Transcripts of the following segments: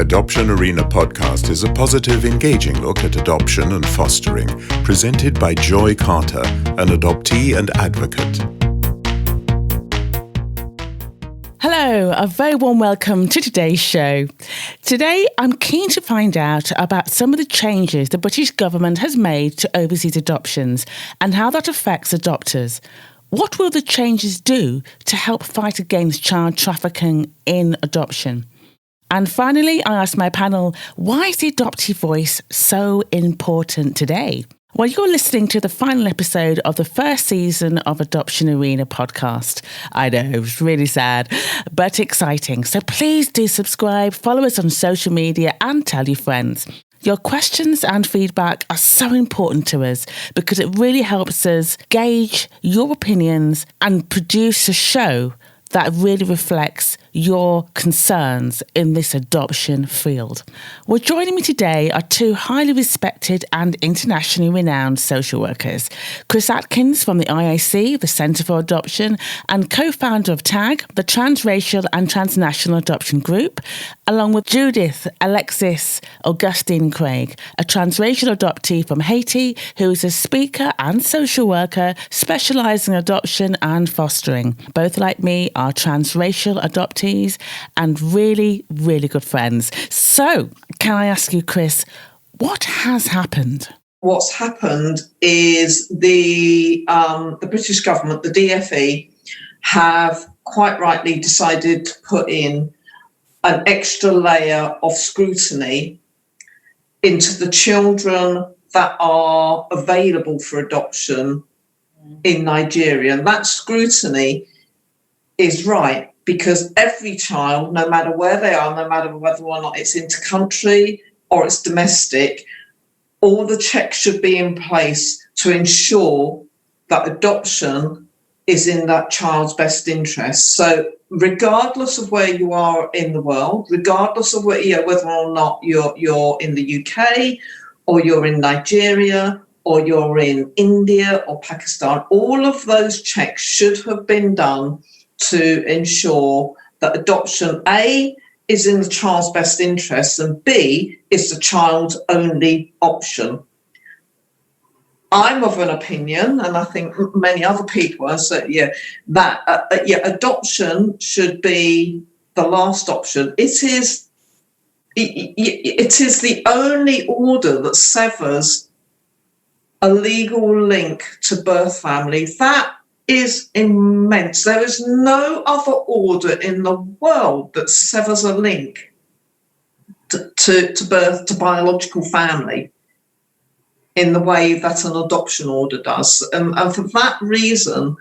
Adoption Arena podcast is a positive, engaging look at adoption and fostering, presented by Joy Carter, an adoptee and advocate. Hello, a very warm welcome to today's show. Today, I'm keen to find out about some of the changes the British government has made to overseas adoptions and how that affects adopters. What will the changes do to help fight against child trafficking in adoption? And finally, I asked my panel, why is the adoptee voice so important today? Well, you're listening to the final episode of the first season of Adoption Arena podcast. I know, it was really sad, but exciting. So please do subscribe, follow us on social media and tell your friends. Your questions and feedback are so important to us because it really helps us gauge your opinions and produce a show that really reflects your concerns in this adoption field. Well, joining me today are two highly respected and internationally renowned social workers. Chris Atkins from the IAC, the Centre for Adoption, and co-founder of TTAG, the Transracial and Transnational Adoption Group, along with Judith Alexis Augustine Craig, a transracial adoptee from Haiti who is a speaker and social worker specialising in adoption and fostering. Both, like me, are transracial adoptees and really, really good friends. So, can I ask you, Chris, what has happened? What's happened is the British government, the DfE, have quite rightly decided to put in an extra layer of scrutiny into the children that are available for adoption in Nigeria. And that scrutiny is right, because every child, no matter where they are, no matter whether or not it's inter-country or it's domestic, all the checks should be in place to ensure that adoption is in that child's best interest. So regardless of where you are in the world, regardless of whether or not you're in the UK or you're in Nigeria or you're in India or Pakistan, all of those checks should have been done to ensure that adoption, A, is in the child's best interest, and B, is the child's only option. I'm of an opinion, and I think many other people are, that adoption should be the last option. It is the only order that severs a legal link to birth family. That is immense. There is no other order in the world that severs a link to birth, to biological family, in the way that an adoption order does. And for that reason,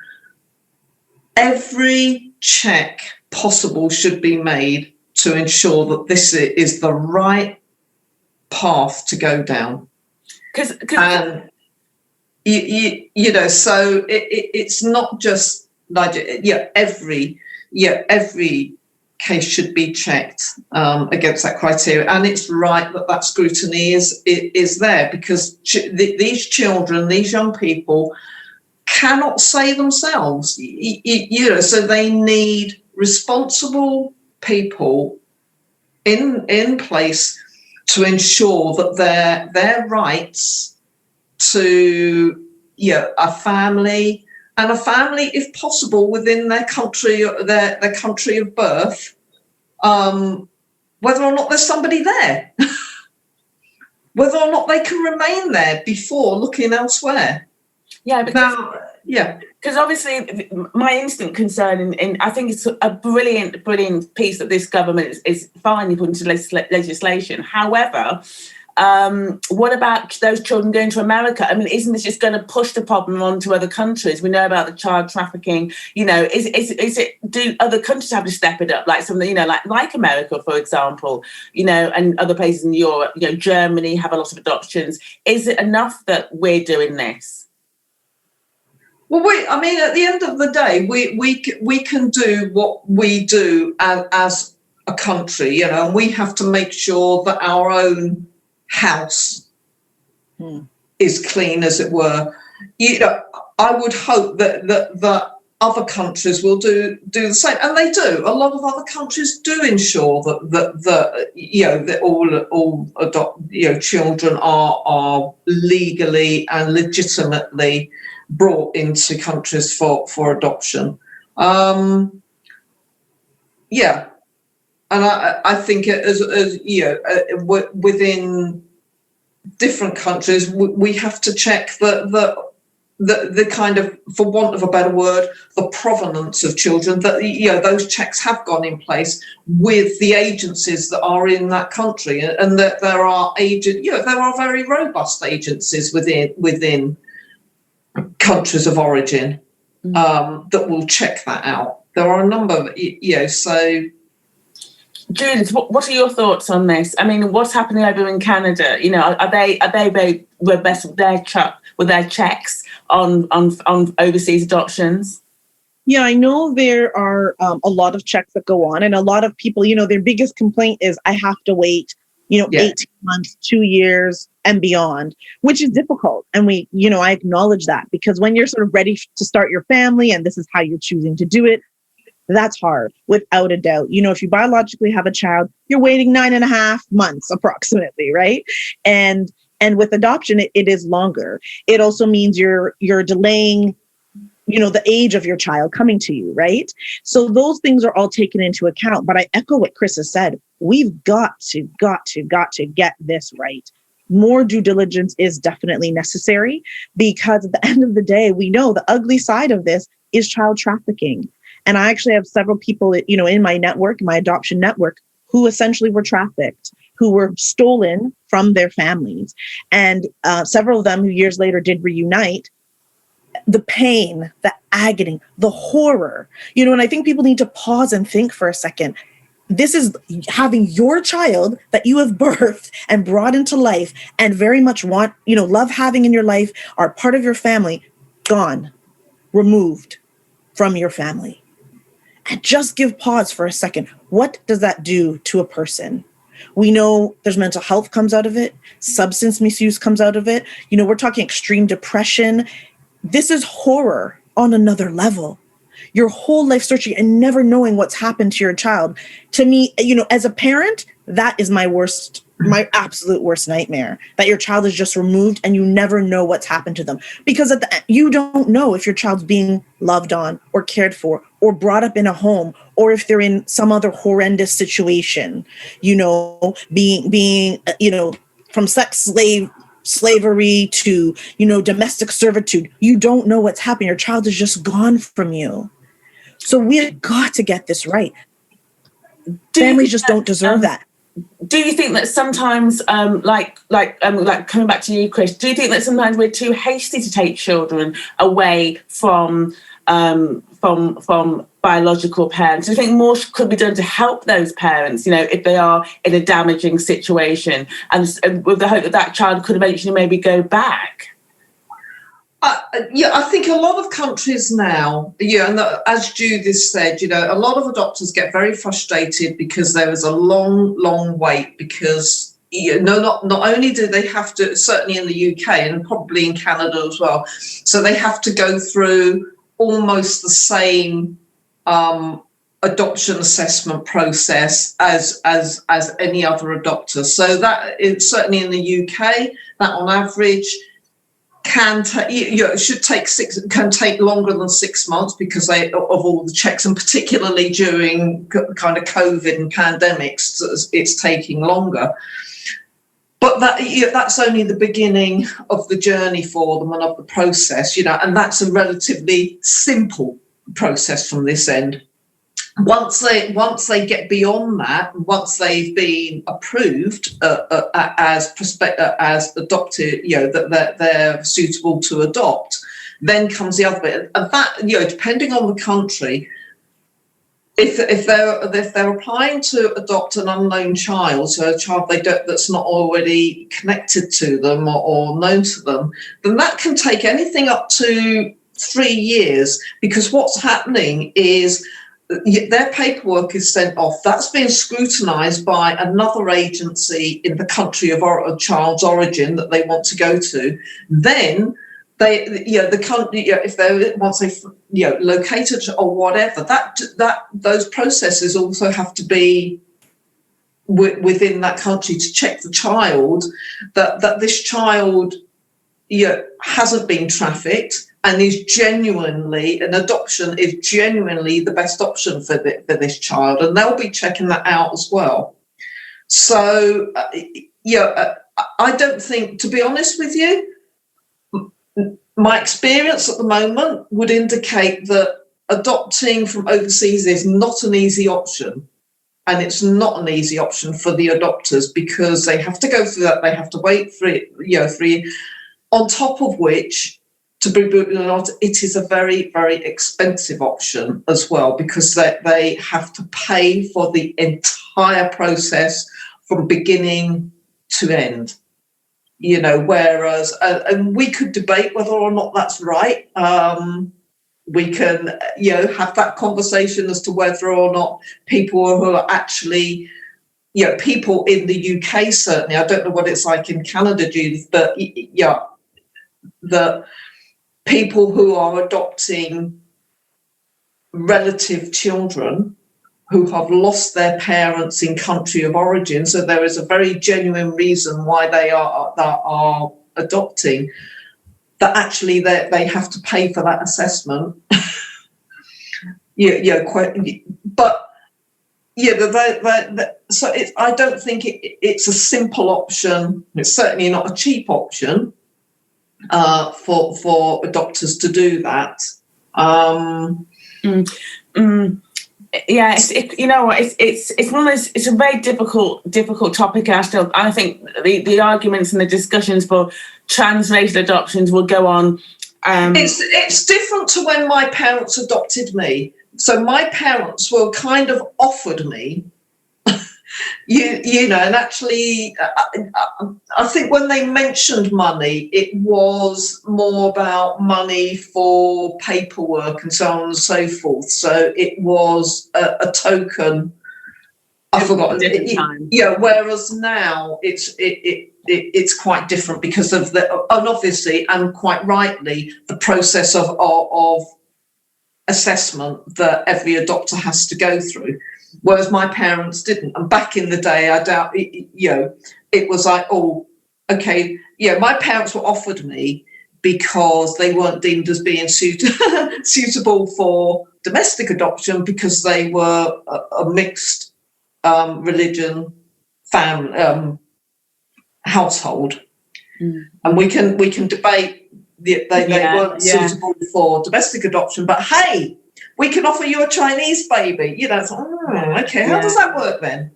every check possible should be made to ensure that this is the right path to go down. So it's not just Nigeria. Every case should be checked against that criteria, and it's right that scrutiny is there, because these children, these young people, cannot say themselves. So they need responsible people in place to ensure that their rights to a family, and a family, if possible, within their country, their country of birth, whether or not there's somebody there, whether or not they can remain there before looking elsewhere. Yeah, because obviously my instant concern, and I think it's a brilliant piece that this government is finally put into legislation. However, what about those children going to America? I mean, isn't this just going to push the problem on to other countries? We know about the child trafficking. Is it? Do other countries have to step it up, like something, like America, for example, and other places in Europe? Germany have a lot of adoptions. Is it enough that we're doing this? Well, at the end of the day, we can do what we do as a country, and we have to make sure that our own house is clean, as it were. I would hope that other countries will do the same, and they do. A lot of other countries do ensure that all children are legally and legitimately brought into countries for adoption. And I think within different countries, we have to check the kind of, for want of a better word, the provenance of children, that those checks have gone in place with the agencies that are in that country, and that there are very robust agencies within countries of origin that will check that out. There are a number of so. Judith, what are your thoughts on this? I mean, what's happening over in Canada? Are they very robust with their checks on overseas adoptions? Yeah, I know there are a lot of checks that go on, and a lot of people, their biggest complaint is, I have to wait, 18 months, 2 years and beyond, which is difficult. And I acknowledge that, because when you're sort of ready to start your family and this is how you're choosing to do it, that's hard, without a doubt. If you biologically have a child, you're waiting 9.5 months approximately, right? And with adoption, it is longer. It also means you're delaying, the age of your child coming to you, right? So those things are all taken into account. But I echo what Chris has said. We've got to get this right. More due diligence is definitely necessary, because at the end of the day, we know the ugly side of this is child trafficking. And I actually have several people, in my network, my adoption network, who essentially were trafficked, who were stolen from their families. And several of them who years later did reunite. The pain, the agony, the horror, and I think people need to pause and think for a second. This is having your child that you have birthed and brought into life and very much want, love having in your life, are part of your family, gone, removed from your family. And just give pause for a second. What does that do to a person? We know there's mental health comes out of it. Substance misuse comes out of it. We're talking extreme depression. This is horror on another level. Your whole life searching and never knowing what's happened to your child. To me, as a parent, that is my absolute worst nightmare, that your child is just removed and you never know what's happened to them. Because at the end, you don't know if your child's being loved on or cared for or brought up in a home, or if they're in some other horrendous situation, being from sex slavery to, domestic servitude. You don't know what's happening. Your child is just gone from you. So we've got to get this right. Families just don't deserve that. Do you think that sometimes, like coming back to you, Chris, do you think that sometimes we're too hasty to take children away from biological parents? Do you think more could be done to help those parents, if they are in a damaging situation, and with the hope that child could eventually maybe go back? I think a lot of countries now, and as Judith said, a lot of adopters get very frustrated because there is a long, long wait, because not only do they have to, certainly in the UK and probably in Canada as well, so they have to go through almost the same adoption assessment process as any other adopter. So that is certainly in the UK, that on average can take longer than 6 months because of all the checks, and particularly during kind of COVID and pandemics, it's taking longer. But that's only the beginning of the journey for them and of the process, and that's a relatively simple process from this end. Once they get beyond that, once they've been approved as adopted, that they're suitable to adopt, then comes the other bit, and that, depending on the country, if they're applying to adopt an unknown child, so a child that's not already connected to them or known to them, then that can take anything up to 3 years, because what's happening is their paperwork is sent off. That's being scrutinised by another agency in the country of a child's origin that they want to go to. Then the country, if they once they located or whatever, that those processes also have to be within that country to check the child that this child hasn't been trafficked and is genuinely, an adoption is genuinely the best option for this child, and they'll be checking that out as well. So I don't think, to be honest with you, my experience at the moment would indicate that adopting from overseas is not an easy option. And it's not an easy option for the adopters because they have to go through that. They have to wait for it, on top of which, to be brutally honest, it is a very, very expensive option as well because they have to pay for the entire process from beginning to end. Whereas, and we could debate whether or not that's right. We can, have that conversation as to whether or not people who are actually, people in the UK, certainly, I don't know what it's like in Canada, Judith, but the people who are adopting relative children who have lost their parents in country of origin, so there is a very genuine reason why they are adopting, that actually they have to pay for that assessment. So I don't think it's a simple option. It's certainly not a cheap option for adopters to do that. Yeah, it's one of those. It's a very difficult topic. I think the arguments and the discussions for transracial adoptions will go on. It's different to when my parents adopted me. So my parents were kind of offered me, and actually, I think when they mentioned money, it was more about money for paperwork and so on and so forth. So it was a token. I forgot. Whereas now it's quite different because of and obviously and quite rightly the process of assessment that every adopter has to go through. Whereas my parents didn't. And back in the day, I doubt, it was like, my parents were offered me because they weren't deemed as being suitable for domestic adoption because they were a mixed religion family household. And we can debate they weren't suitable for domestic adoption, but hey, we can offer you a Chinese baby. It's okay. How does that work then?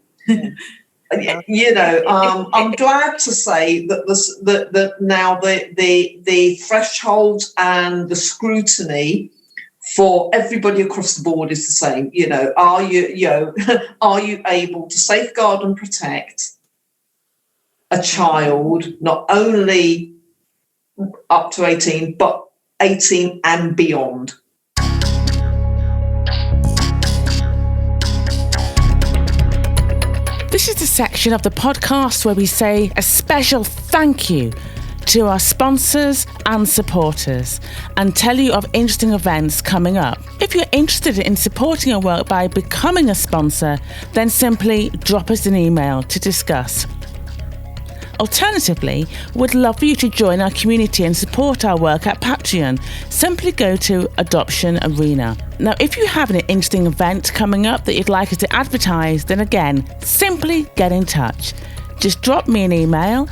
I'm glad to say that now the thresholds and the scrutiny for everybody across the board is the same. Are you able to safeguard and protect a child not only up to 18, but 18 and beyond? This is the section of the podcast where we say a special thank you to our sponsors and supporters and tell you of interesting events coming up. If you're interested in supporting our work by becoming a sponsor, then simply drop us an email to discuss. Alternatively, we'd love for you to join our community and support our work at Patreon. Simply go to Adoption Arena. Now, if you have an interesting event coming up that you'd like us to advertise, then again, simply get in touch. Just drop me an email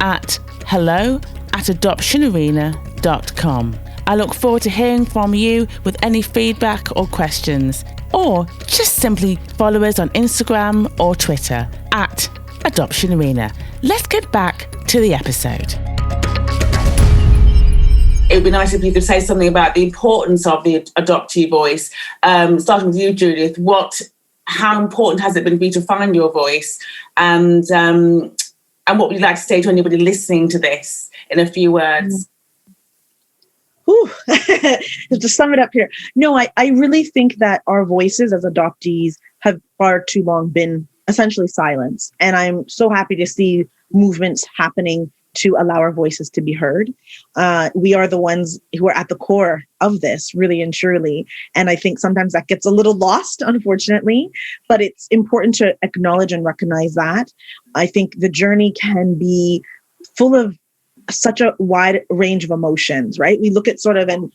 at hello@adoptionarena.com. I look forward to hearing from you with any feedback or questions. Or just simply follow us on Instagram or Twitter at Adoption Arena. Let's get back to the episode. It would be nice if you could say something about the importance of the adoptee voice. Starting with you, Judith, how important has it been for you to find your voice? And what would you like to say to anybody listening to this in a few words? To sum it up here. No, I really think that our voices as adoptees have far too long been essentially silence. And I'm so happy to see movements happening to allow our voices to be heard. We are the ones who are at the core of this, really and truly. And I think sometimes that gets a little lost, unfortunately, but it's important to acknowledge and recognize that. I think the journey can be full of such a wide range of emotions, right? We look at sort of, and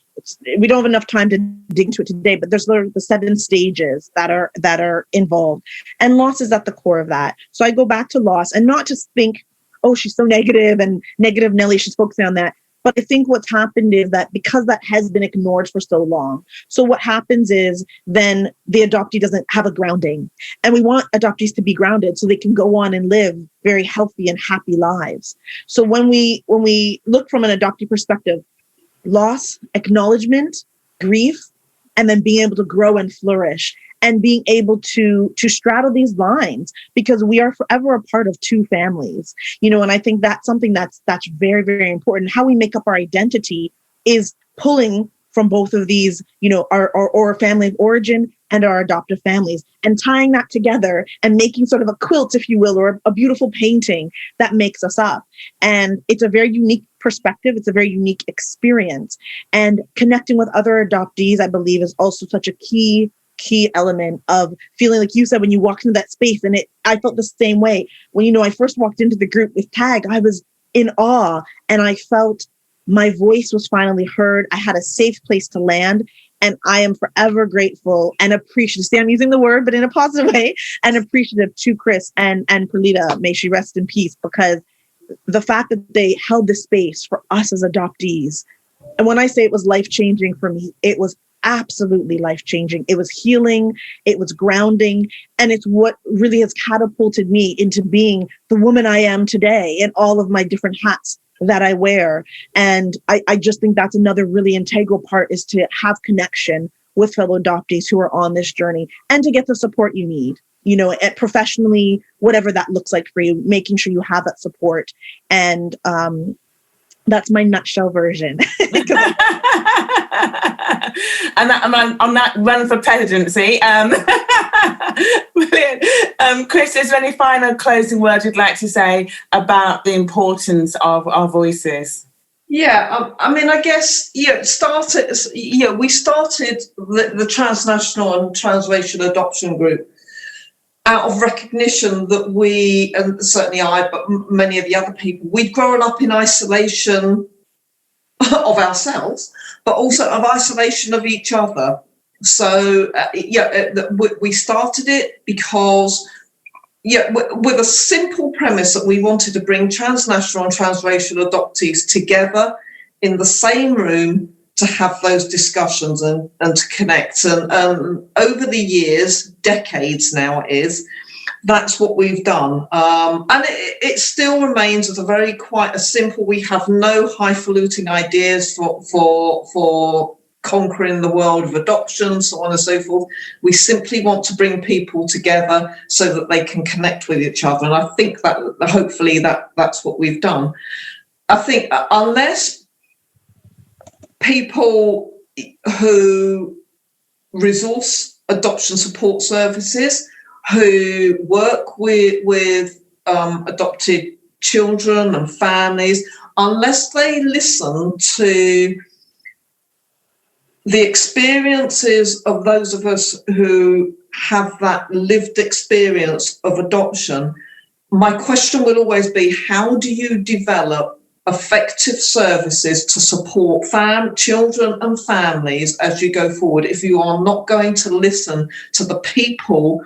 we don't have enough time to dig into it today, but there's the 7 stages that are involved, and loss is at the core of that. So I go back to loss, and not just think, oh, she's so negative and negative Nelly, she's focusing on that. But I think what's happened is that because that has been ignored for so long, so what happens is then the adoptee doesn't have a grounding. And we want adoptees to be grounded so they can go on and live very healthy and happy lives. So when we look from an adoptee perspective, loss, acknowledgement, grief, and then being able to grow and flourish, and being able to straddle these lines, because we are forever a part of 2 families, and I think that's something that's very, very important. How we make up our identity is pulling from both of these, our family of origin and our adoptive families, and tying that together and making sort of a quilt, if you will, or a beautiful painting that makes us up. And it's a very unique perspective. It's a very unique experience. And connecting with other adoptees, I believe, is also such a key element of feeling, like you said, when you walked into that space. And I felt the same way when, I first walked into the group with TAG. I was in awe, and I felt my voice was finally heard. I had a safe place to land, and I am forever grateful and appreciative. See, I'm using the word, but in a positive way, and appreciative to Chris and Perlita, may she rest in peace, because the fact that they held the space for us as adoptees. And when I say it was life-changing for me, it was absolutely life-changing. It was healing, it was grounding, and it's what really has catapulted me into being the woman I am today in all of my different hats that I wear. And I just think that's another really integral part, is to have connection with fellow adoptees who are on this journey, and to get the support you need, professionally, whatever that looks like for you, making sure you have that support. And that's my nutshell version. And on that run for presidency, brilliant. Chris, is there any final closing words you'd like to say about the importance of our voices? Yeah, I guess, we started the transnational and transracial adoption group out of recognition that we, and certainly I, but many of the other people, we'd grown up in isolation of ourselves, but also of isolation of each other. So, we started it because, with a simple premise that we wanted to bring transnational and transracial adoptees together in the same room to have those discussions and to connect. And over the years, decades now it is, that's what we've done. And it still remains as quite a simple, we have no highfalutin ideas for conquering the world of adoption, so on and so forth. We simply want to bring people together so that they can connect with each other. And I think that hopefully that's what we've done. I think unless people who resource adoption support services, who work with adopted children and families, unless they listen to the experiences of those of us who have that lived experience of adoption, my question will always be, how do you develop effective services to support children and families as you go forward if you are not going to listen to the people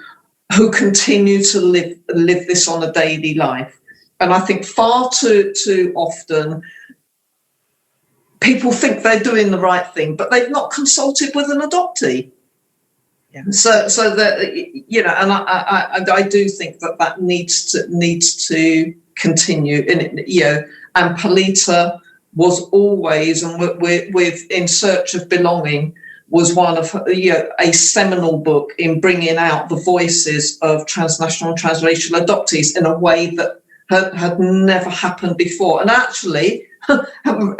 who continue to live this on a daily life? And I think far too often people think they're doing the right thing, but they've not consulted with an adoptee. Yeah. So that, and I do think that needs to continue. And Polita was always, and with In Search of Belonging, was one of a seminal book in bringing out the voices of transnational and transracial adoptees in a way that had never happened before, and actually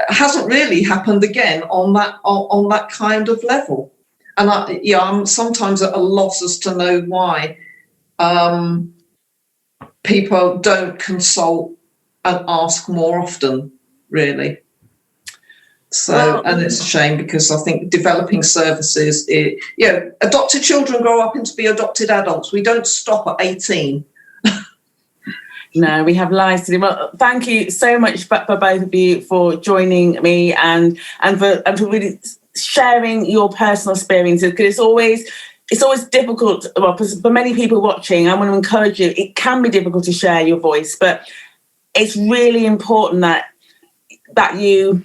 hasn't really happened again on that kind of level. And I'm sometimes at a loss as to know why people don't consult and ask more often, really. So, and it's a shame because I think developing services, adopted children grow up into be adopted adults. We don't stop at 18. No, we have lives to do. Well, thank you so much for both of you for joining me and for really sharing your personal experiences, because it's always difficult. Well, for many people watching, I want to encourage you. It can be difficult to share your voice, but it's really important that you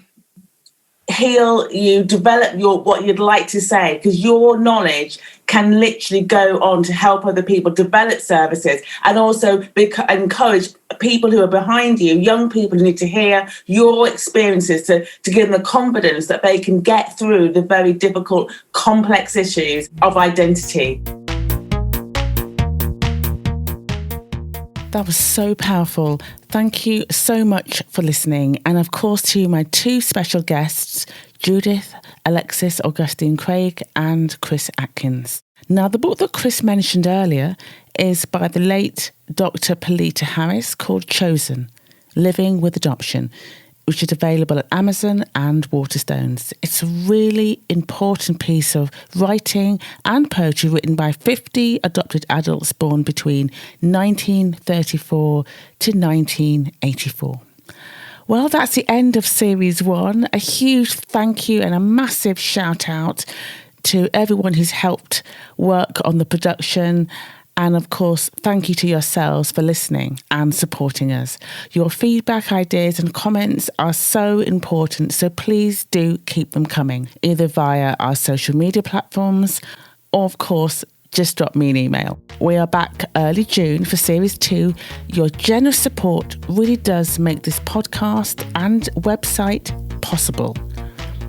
heal, you develop what you'd like to say, because your knowledge can literally go on to help other people develop services, and also encourage people who are behind you, young people who need to hear your experiences to give them the confidence that they can get through the very difficult, complex issues of identity. That was so powerful. Thank you so much for listening. And of course, to my two special guests, Judith Alexis Augustine Craig and Chris Atkins. Now, the book that Chris mentioned earlier is by the late Dr. Polita Harris, called Chosen, Living with Adoption, which is available at Amazon and Waterstones. It's a really important piece of writing and poetry written by 50 adopted adults born between 1934 to 1984. Well, that's the end of Series 1. A huge thank you and a massive shout out to everyone who's helped work on the production. And of course, thank you to yourselves for listening and supporting us. Your feedback, ideas and comments are so important, so please do keep them coming, either via our social media platforms or, of course, just drop me an email. We are back early June for Series 2. Your generous support really does make this podcast and website possible.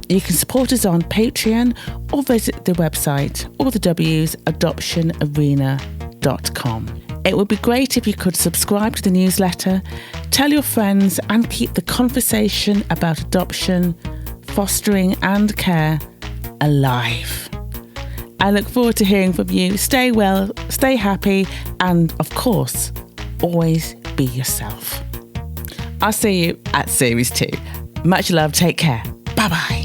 You can support us on Patreon or visit the website or the W's adoptionarena.com. It would be great if you could subscribe to the newsletter, tell your friends, and keep the conversation about adoption, fostering and care alive. I look forward to hearing from you. Stay well, stay happy, and of course, always be yourself. I'll see you at Series 2. Much love, take care. Bye-bye.